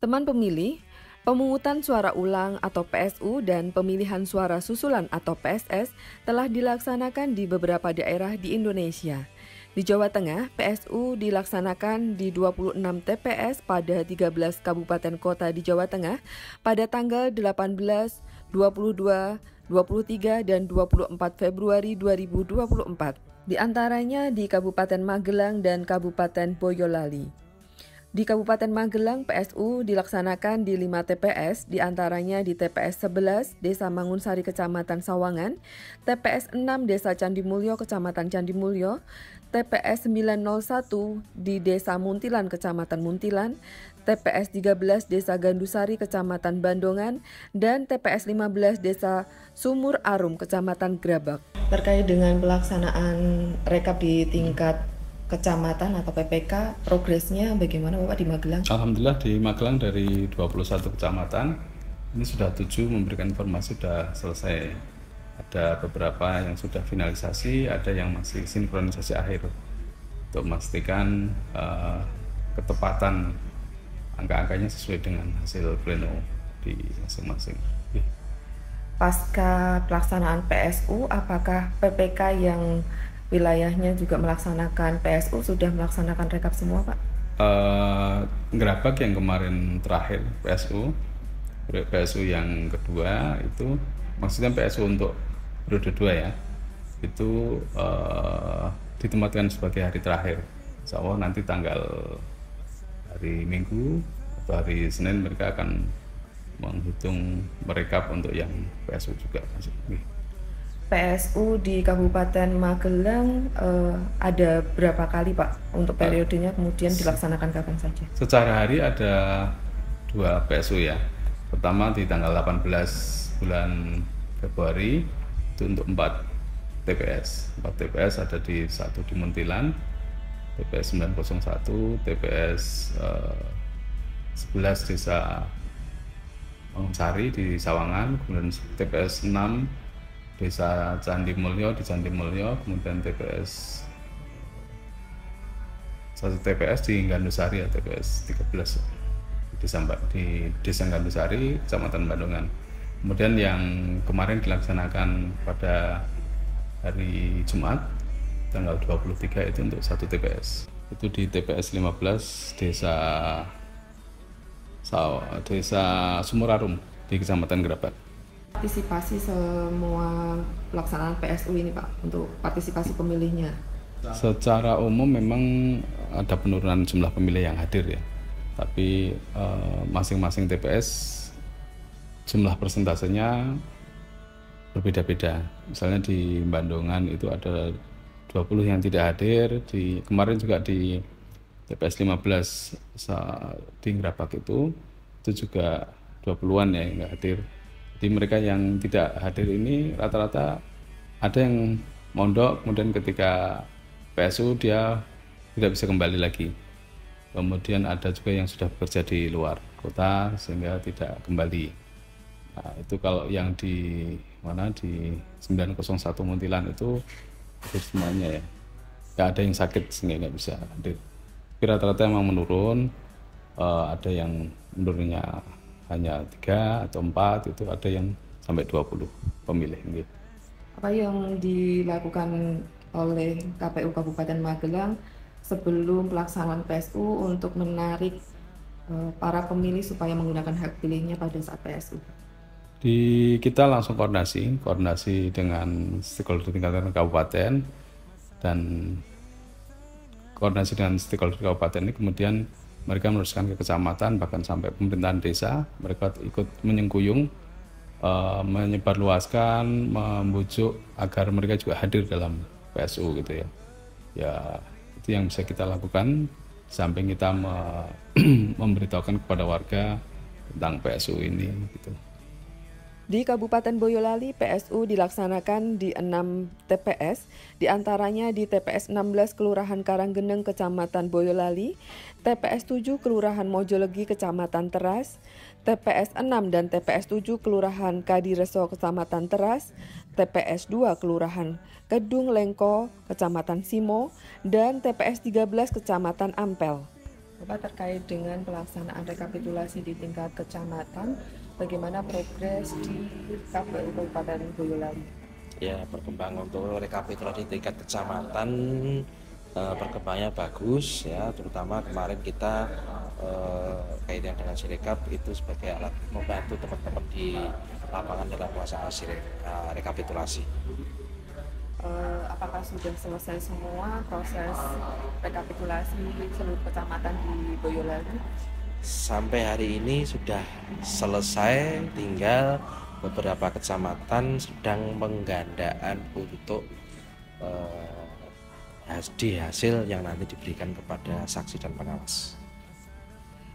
Teman pemilih, pemungutan suara ulang atau PSU dan pemilihan suara susulan atau PSS telah dilaksanakan di beberapa daerah di Indonesia. Di Jawa Tengah, PSU dilaksanakan di 26 TPS pada 13 kabupaten kota di Jawa Tengah pada tanggal 18, 22, 23, dan 24 Februari 2024. Di antaranya di Kabupaten Magelang dan Kabupaten Boyolali. Di Kabupaten Magelang, PSU dilaksanakan di 5 TPS, diantaranya di TPS 11, Desa Mangunsari, Kecamatan Sawangan, TPS 6, Desa Candimulyo, Kecamatan Candimulyo, TPS 901 di Desa Muntilan, Kecamatan Muntilan, TPS 13, Desa Gandusari, Kecamatan Bandongan, dan TPS 15, Desa Sumur Arum, Kecamatan Grabak. Terkait dengan pelaksanaan rekap di tingkat kecamatan atau PPK, progresnya bagaimana Bapak di Magelang? Alhamdulillah di Magelang dari 21 kecamatan, ini sudah 7 memberikan informasi sudah selesai. Ada beberapa yang sudah finalisasi, ada yang masih sinkronisasi akhir untuk memastikan ketepatan angka-angkanya sesuai dengan hasil pleno di masing-masing. Pasca pelaksanaan PSU, apakah PPK yang wilayahnya juga melaksanakan PSU sudah melaksanakan rekap semua, Pak? Gerabak yang kemarin terakhir PSU yang kedua itu, maksudnya PSU untuk periode 2 ya, itu ditempatkan sebagai hari terakhir. Insya Allah nanti tanggal hari Minggu atau hari Senin mereka akan menghitung merekap untuk yang PSU juga. PSU di Kabupaten Magelang ada berapa kali Pak untuk periodenya, kemudian dilaksanakan kapan saja? Secara hari ada 2 PSU ya. Pertama di tanggal 18 bulan Februari itu untuk 4 TPS. 4 TPS ada di 1 di Muntilan, TPS 901, TPS 11 Desa Mangunsari di Sawangan, kemudian TPS 6 Desa Candimulyo di Candimulyo, kemudian TPS 1 TPS di Gandusari ya, TPS 13 di Desa Gandusari, Kecamatan Bandongan. Kemudian yang kemarin dilaksanakan pada hari Jumat tanggal 23 itu untuk 1 TPS. Itu di TPS 15 Desa Sumur Arum di Kecamatan Grabak. Partisipasi semua pelaksanaan PSU ini Pak untuk partisipasi pemilihnya? Secara umum memang ada penurunan jumlah pemilih yang hadir ya, tapi masing-masing TPS jumlah persentasenya berbeda-beda. Misalnya di Bandongan itu ada 20 yang tidak hadir, kemarin juga di TPS 15 di Grabak itu juga 20-an ya yang nggak hadir. Jadi mereka yang tidak hadir ini rata-rata ada yang mondok, kemudian ketika PSU dia tidak bisa kembali lagi. Kemudian ada juga yang sudah bekerja di luar kota sehingga tidak kembali. Nah, itu kalau yang di 901 Muntilan itu hadir semuanya ya. Nggak ada yang sakit sehingga nggak bisa hadir. Tapi rata-rata memang menurun, ada yang menurunnya hanya 3 atau 4, itu ada yang sampai 20 pemilih. Apa yang dilakukan oleh KPU Kabupaten Magelang sebelum pelaksanaan PSU untuk menarik para pemilih supaya menggunakan hak pilihnya pada saat PSU? Kita langsung koordinasi dengan stakeholder tingkatan kabupaten, dan koordinasi dengan stakeholder kabupaten ini kemudian mereka meneruskan ke kecamatan, bahkan sampai pemerintahan desa. Mereka ikut menyengkuyung, menyebarluaskan, membujuk agar mereka juga hadir dalam PSU gitu ya. Ya itu yang bisa kita lakukan, samping kita memberitahukan kepada warga tentang PSU ini gitu. Di Kabupaten Boyolali, PSU dilaksanakan di 6 TPS, diantaranya di TPS 16 Kelurahan Karanggeneng, Kecamatan Boyolali, TPS 7 Kelurahan Mojolegi, Kecamatan Teras, TPS 6 dan TPS 7 Kelurahan Kadireso, Kecamatan Teras, TPS 2 Kelurahan Kedung Lengko, Kecamatan Simo, dan TPS 13 Kecamatan Ampel. Bapak, terkait dengan pelaksanaan rekapitulasi di tingkat kecamatan, bagaimana progres di KPU Kabupaten Boyolali? Ya, perkembangan untuk rekapitulasi tingkat kecamatan perkembangannya bagus ya, terutama kemarin kita kaitan dengan Sirekap itu sebagai alat membantu teman-teman di lapangan dalam pelaksanaan rekapitulasi. Apakah sudah selesai semua proses rekapitulasi seluruh kecamatan di Boyolali? Sampai hari ini sudah selesai, tinggal beberapa kecamatan sedang penggandaan untuk hasil yang nanti diberikan kepada saksi dan pengawas.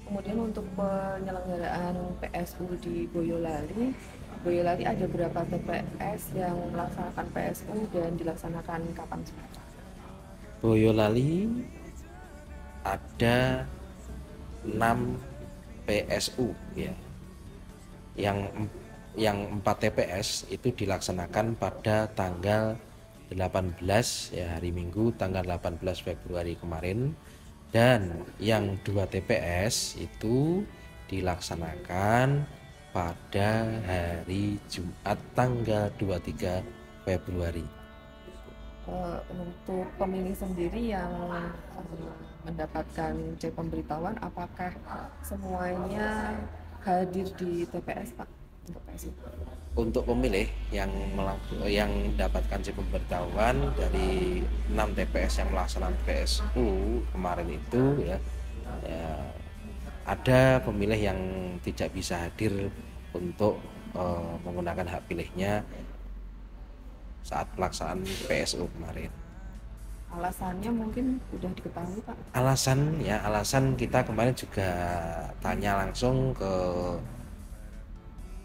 Kemudian untuk penyelenggaraan PSU di Boyolali ada berapa TPS yang melaksanakan PSU dan dilaksanakan kapan? Boyolali ada 6 PSU ya. Yang 4 TPS itu dilaksanakan pada tanggal 18 ya, hari Minggu tanggal 18 Februari kemarin, dan yang 2 TPS itu dilaksanakan pada hari Jumat tanggal 23 Februari. Untuk pemilih sendiri yang mendapatkan C pemberitahuan, apakah semuanya hadir di TPS, Pak? Untuk PSU? Untuk pemilih yang mendapatkan C pemberitahuan dari 6 TPS yang melaksanakan PSU kemarin itu ya, ada pemilih yang tidak bisa hadir untuk menggunakan hak pilihnya saat pelaksanaan PSU kemarin. Alasannya mungkin sudah diketahui, Pak? Alasan kita kemarin juga tanya langsung ke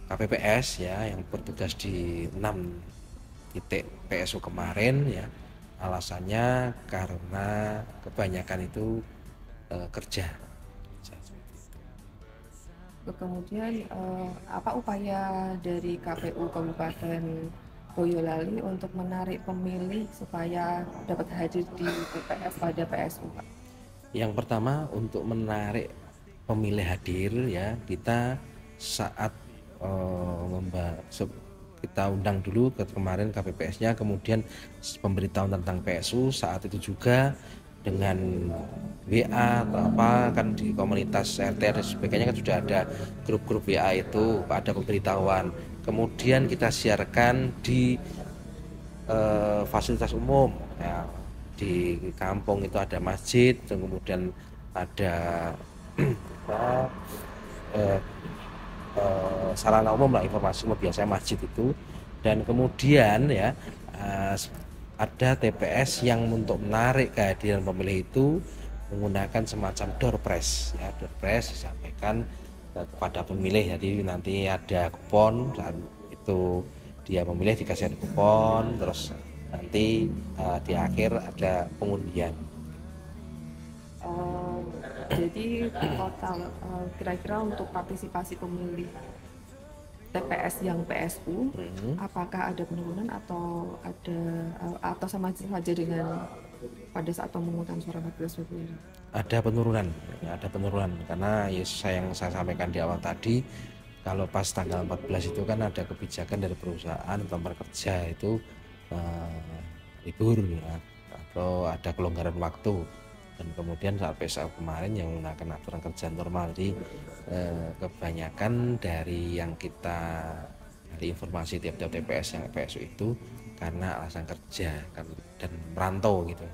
KPPS ya yang bertugas di 6 titik PSU kemarin ya. Alasannya karena kebanyakan itu kerja. Kemudian apa upaya dari KPU Kabupaten Boyolali untuk menarik pemilih supaya dapat hadir di TPS pada PSU, Pak? Yang pertama, untuk menarik pemilih hadir ya, kita saat kita undang dulu kemarin KPPS-nya, kemudian pemberitahuan tentang PSU saat itu juga dengan WA atau apa kan di komunitas RT dan sebagainya kan sudah ada grup-grup WA itu ada pemberitahuan, kemudian kita siarkan di fasilitas umum ya, di kampung itu ada masjid, dan kemudian ada sarana umum lah, informasi umum biasanya masjid itu, dan kemudian ya ada TPS yang untuk menarik kehadiran pemilih itu menggunakan semacam door prize ya, door prize disampaikan kepada pemilih, jadi nanti ada kupon saat itu dia memilih dikasih ada kupon, terus nanti di akhir ada pengundian. Jadi total kira-kira untuk partisipasi pemilih TPS yang PSU, apakah ada penurunan atau sama saja dengan pada saat pemungutan suara 14 Februari? Ada penurunan karena ya yang saya sampaikan di awal tadi, kalau pas tanggal 14 itu kan ada kebijakan dari perusahaan tempat kerja itu libur ya, atau ada kelonggaran waktu, dan kemudian saat PSU kemarin yang menggunakan aturan kerja normal, jadi kebanyakan dari yang kita dari informasi tiap-tiap TPS yang PSU itu karena alasan kerja dan merantau gitu.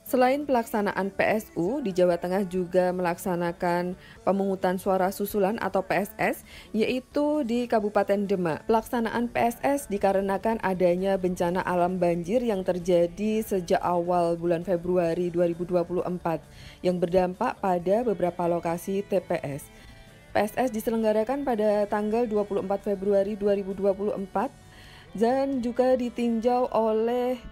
Selain pelaksanaan PSU, di Jawa Tengah juga melaksanakan pemungutan suara susulan atau PSS, yaitu di Kabupaten Demak. Pelaksanaan PSS dikarenakan adanya bencana alam banjir yang terjadi sejak awal bulan Februari 2024, yang berdampak pada beberapa lokasi TPS. PSS diselenggarakan pada tanggal 24 Februari 2024 dan juga ditinjau oleh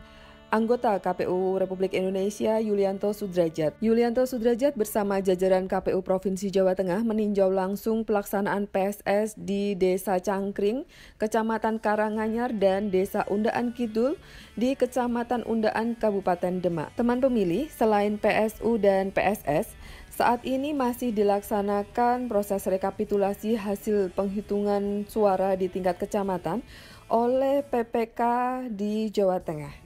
anggota KPU Republik Indonesia Yulianto Sudrajat. Yulianto Sudrajat bersama jajaran KPU Provinsi Jawa Tengah meninjau langsung pelaksanaan PSS di Desa Cangkring, Kecamatan Karanganyar, dan Desa Undaan Kidul di Kecamatan Undaan, Kabupaten Demak. Teman pemilih, selain PSU dan PSS, saat ini masih dilaksanakan proses rekapitulasi hasil penghitungan suara di tingkat kecamatan oleh PPK di Jawa Tengah.